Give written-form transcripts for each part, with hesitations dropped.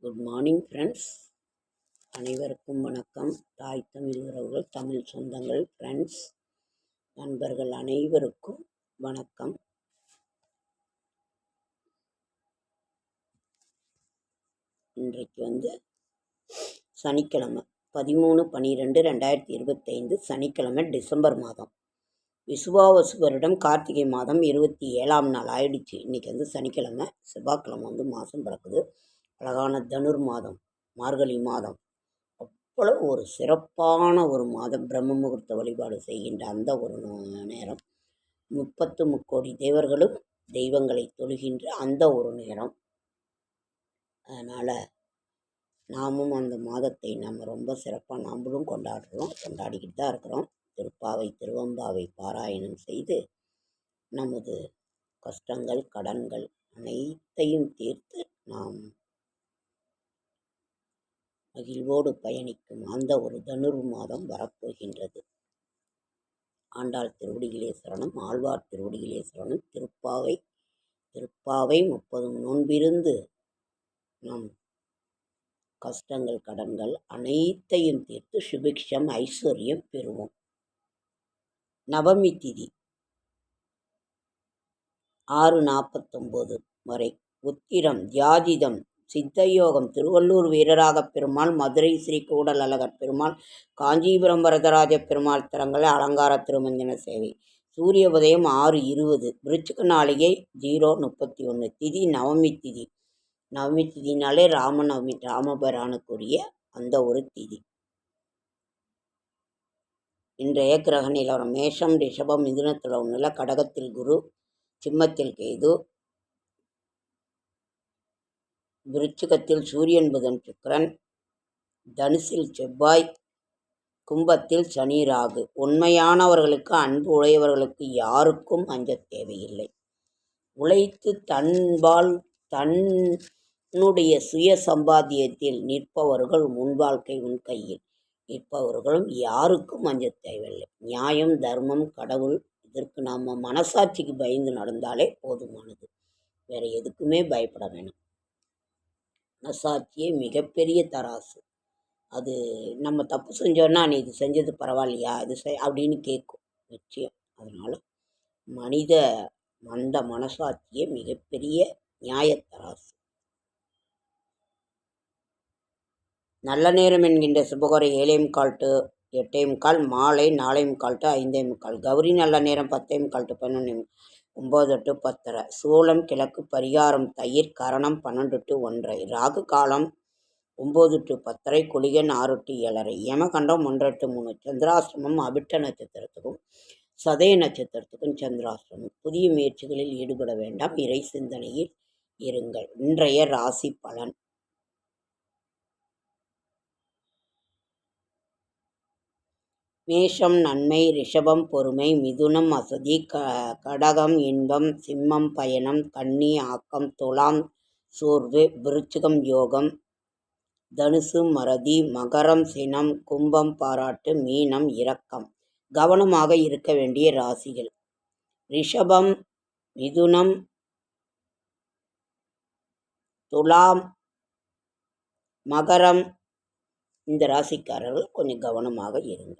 Good morning friends. அனைவருக்கும் வணக்கம். தாய் தமிழ் உறவுகள், தமிழ் சொந்தங்கள், ஃப்ரெண்ட்ஸ், நண்பர்கள் அனைவருக்கும் வணக்கம். இன்றைக்கு சனிக்கிழமை 13/12/2025 சனிக்கிழமை, டிசம்பர் மாதம், விசுவாவசு வருடம் கார்த்திகை மாதம் 27ஆம் நாள் ஆயிடுச்சு. இன்றைக்கி சனிக்கிழமை, செவ்வாய்க்கிழமை மாதம் பிறக்குது. அழகான தனுர் மாதம், மார்கழி மாதம், அவ்வளவு ஒரு சிறப்பான ஒரு மாதம். பிரம்ம முகூர்த்த வழிபாடு செய்கின்ற அந்த ஒரு நேரம், 33 தேவர்களும் தெய்வங்களை தொழுகின்ற அந்த ஒரு நேரம். அதனால் நாமும் அந்த மாதத்தை நம்ம ரொம்ப சிறப்பாக நாமளும் கொண்டாடிக்கிட்டு தான் இருக்கிறோம். திருப்பாவை திருவம்பாவை பாராயணம் செய்து நமது கஷ்டங்கள் கடன்கள் அனைத்தையும் தீர்த்து நாம் மகிழ்வோடு பயணிக்கும் அந்த ஒரு தனுர் மாதம் வரப்போகின்றது. ஆண்டாள் திருவடிகளே சரணம், ஆழ்வார் திருவடிகளே சரணம். திருப்பாவை 30 நோன்பிருந்து நம் கஷ்டங்கள் கடன்கள் அனைத்தையும் தீர்த்து சுபிக்ஷம் ஐஸ்வர்யம் பெறுவோம். நவமி திதி 6:49 வரை, உத்திரம் தியாஜிதம் சித்தயோகம் திருவள்ளூர் வீரராக பெருமாள், மதுரை ஸ்ரீ கூடல் அழகர் பெருமாள், காஞ்சிபுரம் வரதராஜ பெருமாள் தலங்கள் அலங்கார திருமஞ்சன சேவை. சூரிய உதயம் 6:20, விருச்சிக நாளிகை 0:31. திதி நவமி திதி. நவமி திதினாலே ராமநவமி, ராமபிரானுக்குரிய அந்த ஒரு திதி. இன்றைய கிரக நிலவரம்: மேஷம் ரிஷபம் மிதுனத்தில் ஒன்றில், கடகத்தில் குரு, சிம்மத்தில் கேது, விருச்சிகத்தில் சூரியன் புதன் சுக்கிரன், தனுசில் செவ்வாய், கும்பத்தில் சனி ராகு. உண்மையானவர்களுக்கு, அன்பு உடையவர்களுக்கு யாருக்கும் அஞ்ச தேவையில்லை. உழைத்து தன்னுடைய சுய சம்பாத்தியத்தில் நிற்பவர்கள் உன் வாழ்க்கை உன் கையில். நிற்பவர்களும் யாருக்கும் அஞ்ச தேவையில்லை. நியாயம், தர்மம், கடவுள், இதற்கு நாம் மனசாட்சிக்கு பயந்து நடந்தாலே போதுமானது. வேற எதுக்குமே பயப்பட வேணும். மனசாட்சியே மிகப்பெரிய தராசு. அது நம்ம தப்பு செஞ்சோன்னா, நீ இது செஞ்சது பரவாயில்லையா, இது அப்படின்னு கேட்கும் நிச்சயம். அதனால் மனசாட்சியே மிகப்பெரிய நியாயத்தராசு. நல்ல நேரம் என்கின்ற சுபகோரை 7:45 to 8:45, மாலை 4:45 to 5:45. கௌரி நல்ல நேரம் 10:45 to 11:00, 9 to 10:30. சூலம் கிழக்கு, பரிகாரம் தயிர், கரணம் 12 to 1:30. ராகு காலம் 9 to 10:30, குளிகன் 6 to 7:30, யமகண்டம் 1:30 to 3. சந்திராசிரமம் அபிட்ட நட்சத்திரத்துக்கும் சதய நட்சத்திரத்துக்கும் சந்திராசிரமம். புதிய முயற்சிகளில் ஈடுபட வேண்டாம். இறை சிந்தனையில் இருங்கள். இன்றைய ராசி பலன்: மேஷம் நன்மை, ரிஷபம் பொறுமை, மிதுனம் அசதி, கடகம் இன்பம், சிம்மம் பயணம், கன்னி ஆக்கம், துலாம் சோர்வு, விருச்சிகம் யோகம், தனுசு மறதி, மகரம் சினம், கும்பம் பாராட்டு, மீனம் இரக்கம். கவனமாக இருக்க வேண்டிய ராசிகள்: ரிஷபம், மிதுனம், துலாம், மகரம். இந்த ராசிக்காரர்கள் கொஞ்சம் கவனமாக இருங்க.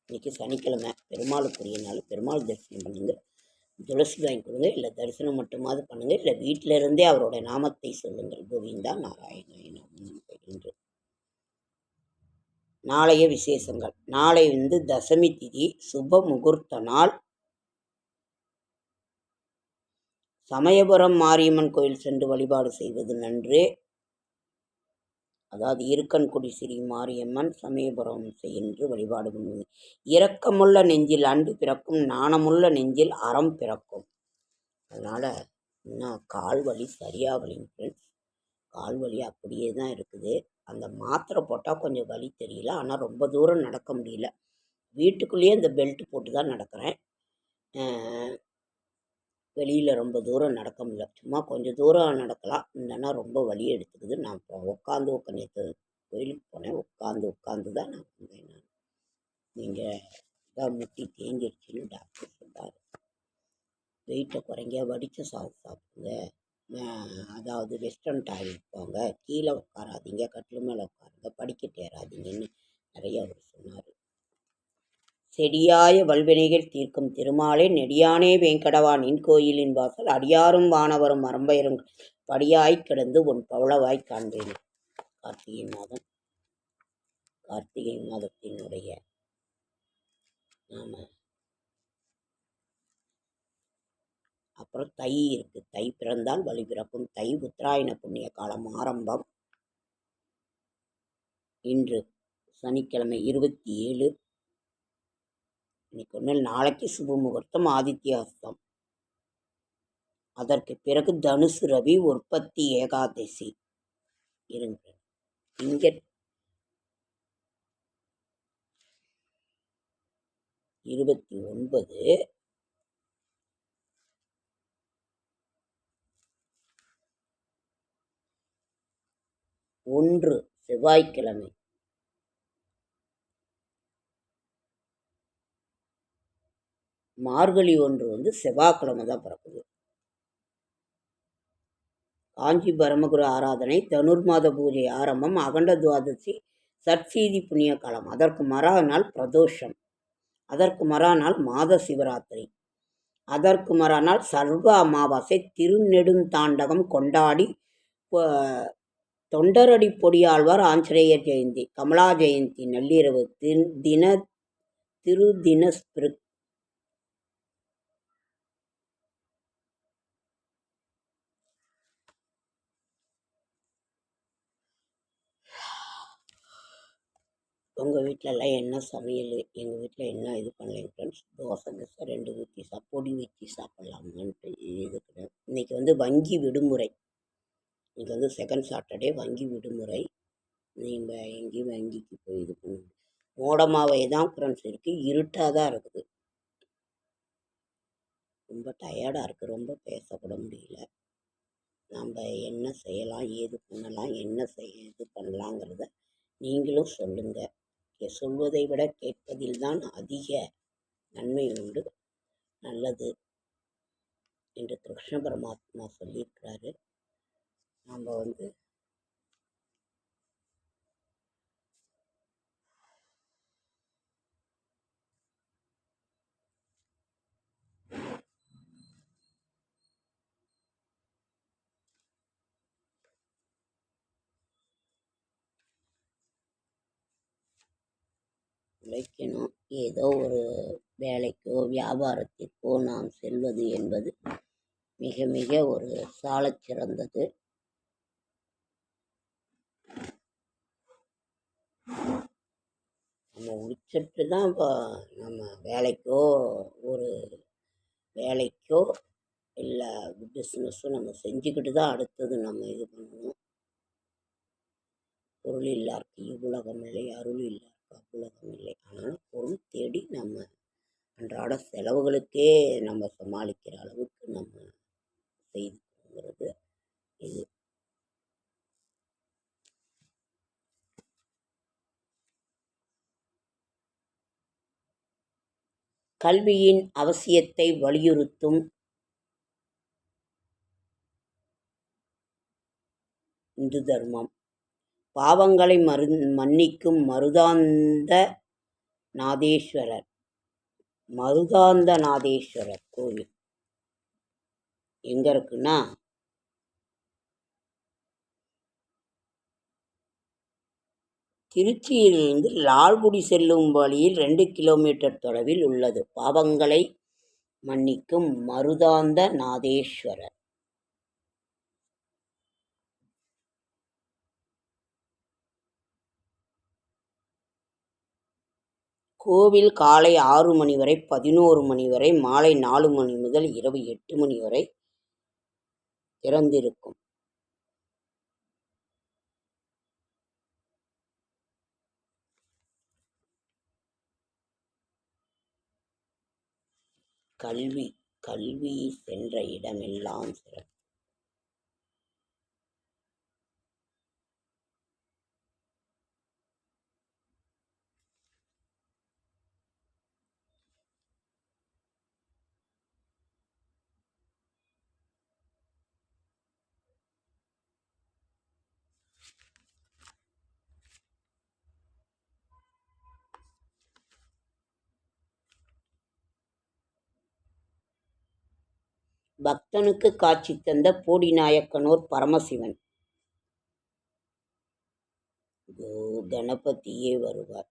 இன்னைக்கு சனிக்கிழமை, பெருமாளுக்குரிய நாள். பெருமாள் தரிசனம் பண்ணுங்க, துளசி வாங்கி கொடுங்க, இல்லை தரிசனம் மட்டுமாவது பண்ணுங்க, இல்லை வீட்டில இருந்தே அவரோட நாமத்தை சொல்லுங்கள். கோவிந்தா நாராயணாய நமः என்று. நாளைய விசேஷங்கள்: நாளை தசமி திதி, சுப முகூர்த்த நாள். சமயபுரம் மாரியம்மன் கோயில் சென்று வழிபாடு செய்வது நன்று. அதாவது இருக்கன்குடி ஸ்ரீ மாரியம்மன் சமயபுரம் சென்று வழிபாடு பண்ணுவது. இரக்கமுள்ள நெஞ்சில் அன்பு பிறக்கும், நாணமுள்ள நெஞ்சில் அறம் பிறக்கும். அதனால் இன்னும் கால் வலி சரியாகலைங்க ஃப்ரெண்ட்ஸ். கால் வலி அப்படியே தான் இருக்குது. அந்த மாத்திரை போட்டால் கொஞ்சம் வலி தெரியல, ஆனால் ரொம்ப தூரம் நடக்க முடியல. வீட்டுக்குள்ளேயே இந்த பெல்ட் போட்டு தான் நடக்கிறேன். வெளியில் ரொம்ப தூரம் நடக்க முடியல. சும்மா கொஞ்சம் தூரம் நடக்கலாம், இல்லைன்னா ரொம்ப வலி எடுத்துக்குது. நான் உட்காந்து நேற்று கோயிலுக்கு போனேன், உட்காந்து தான் நான் வந்தேன். நீங்கள் இதாக முட்டி தேங்கிடுச்சின்னு டாக்டர் சொல்கிறார். வெயிட்டை குறைங்க, வடித்த சாதம் சாப்பிடுங்க, அதாவது வெஸ்டர்ன் டாய்லெட் போங்க, கீழே உட்காராதீங்க, கட்டில் மேலே உட்காருங்க, படிக்கட்டு ஏறாதீங்கன்னு நிறைய அவர் சொன்னார். செடியாய வல்வினைகள் தீர்க்கும் திருமாலே நெடியானே வேங்கடவா நின் கோயிலின் வாசல் அடியாரும் வானவரும் மரம்பயரும் படியாய் கிடந்து உன் பவளவாய் காண்பேன். கார்த்திகை மாதத்தினுடைய நாம அப்புறம் தை இருக்கு. தை பிறந்தால் வழி பிறக்கும். தை உத்தராயண புண்ணிய காலம் ஆரம்பம். இன்று சனிக்கிழமை 27. இன்னைக்கு ஒன்று, நாளைக்கு சுப முகூர்த்தம், ஆதித்ய அஸ்தம். அதற்கு பிறகு தனுசு ரவி உற்பத்தி ஏகாதசி இருங்க. இங்க 29 1 செவ்வாய்க்கிழமை. மார்கழி 1 செவ்வாய்க்கிழமை தான் பிறக்குது. காஞ்சி பரமகுரு ஆராதனை, தனுர்மாத பூஜை ஆரம்பம், அகண்ட துவாதசி, சட்சீதி புண்ணிய காலம். அதற்கு மறுநாள் பிரதோஷம், அதற்கு மறுநாள் மாத சிவராத்திரி, அதற்கு மறுநாள் சர்வ அமாவாசை, திருநெடுந்தாண்டகம் கொண்டாடி தொண்டரடி பொடியாழ்வார் ஆஞ்சநேயர் ஜெயந்தி, கமலா ஜெயந்தி நள்ளிரவு, திருதின ஸ்பிருக் உங்கள் வீட்டிலலாம் என்ன சமையல்? எங்கள் வீட்டில் என்ன இது பண்ணலைங்க ஃப்ரெண்ட்ஸ். தோசை 2 ஊற்றி பொடி வச்சு சாப்பிட்லாமான்ட்டு இருக்கிறேன். இன்றைக்கி வங்கி விடுமுறை. இன்றைக்கி செகண்ட் சாட்டர்டே வங்கி விடுமுறை. நீங்கள் எங்கேயும் வங்கிக்கு போய் இது பண்ணுங்க. மோடமாவே தான் ஃப்ரெண்ட்ஸ் இருக்குது, இருட்டாக தான் இருக்குது. ரொம்ப டயர்டாக இருக்குது, ரொம்ப பேசக்கூட முடியல. நம்ம என்ன செய்யலாம், ஏது பண்ணலாம், இது பண்ணலாங்கிறத நீங்களும் சொல்லுங்கள். சொல்வதை விட கேட்பதில் தான் அதிக நன்மை உண்டு, நல்லது என்று கிருஷ்ண பரமாத்மா சொல்லியிருக்கிறாரு. நம்ம உழைக்கணும். ஏதோ ஒரு வேலைக்கோ வியாபாரத்திற்கோ நாம் செல்வது என்பது மிக மிக ஒரு சாலச் சிறந்தது. நம்ம உழைச்சிட்டு தான் இப்போ நம்ம வேலைக்கோ இல்லை பிஸ்னஸோ நம்ம செஞ்சுக்கிட்டு தான் அடுத்தது நம்ம இது பண்ணணும். பொருள் இல்லாருக்கு இவ்வுலகம் இல்லை, அருள் இல்லாருக்கு அவ்வுலகம் இல்லை. ஆனால் பொருள் தேடி நம்ம அன்றாட செலவுகளுக்கே நம்ம சமாளிக்கிற அளவுக்கு நம்ம செய்துங்கிறது இது. கல்வியின் அவசியத்தை வலியுறுத்தும் இந்து தர்மம். பாவங்களை மன்னிக்கும் மருதாந்த நாதேஸ்வரர் கோவில் எங்க இருக்குன்னா, திருச்சியிலிருந்து லால்குடி செல்லும் வழியில் 2 கிலோமீட்டர் தொலைவில் உள்ளது. பாவங்களை மன்னிக்கும் மருதாந்த நாதேஸ்வரர் கோவில் காலை 6 மணி வரை, 11 மணி வரை, மாலை 4 மணி முதல் இரவு 8 மணி வரை திறந்திருக்கும். கல்வி சென்ற இடமெல்லாம் சிறப்பு. பக்தனுக்கு காட்சி தந்த போடிநாயக்கனூர் பரமசிவன். கணபதியே வருவார்.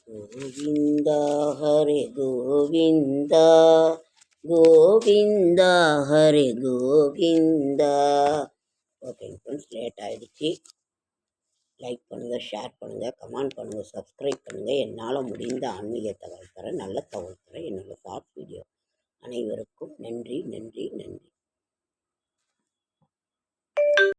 கோவிந்தா ஹரே கோவிந்தா, கோவிந்தா ஹரே கோவிந்தா. ஓகேங்க ஃப்ரெண்ட்ஸ், லேட் ஆகிடுச்சு. லைக் பண்ணுங்கள், ஷேர் பண்ணுங்கள், கமெண்ட் பண்ணுங்கள், சப்ஸ்கிரைப் பண்ணுங்கள். என்னால் முடிந்த ஆன்மீக தகவல் தரேன், நல்ல தகவல் தரேன் என்னோடய ஷார்ட் வீடியோ. அனைவருக்கும் நன்றி, நன்றி, நன்றி.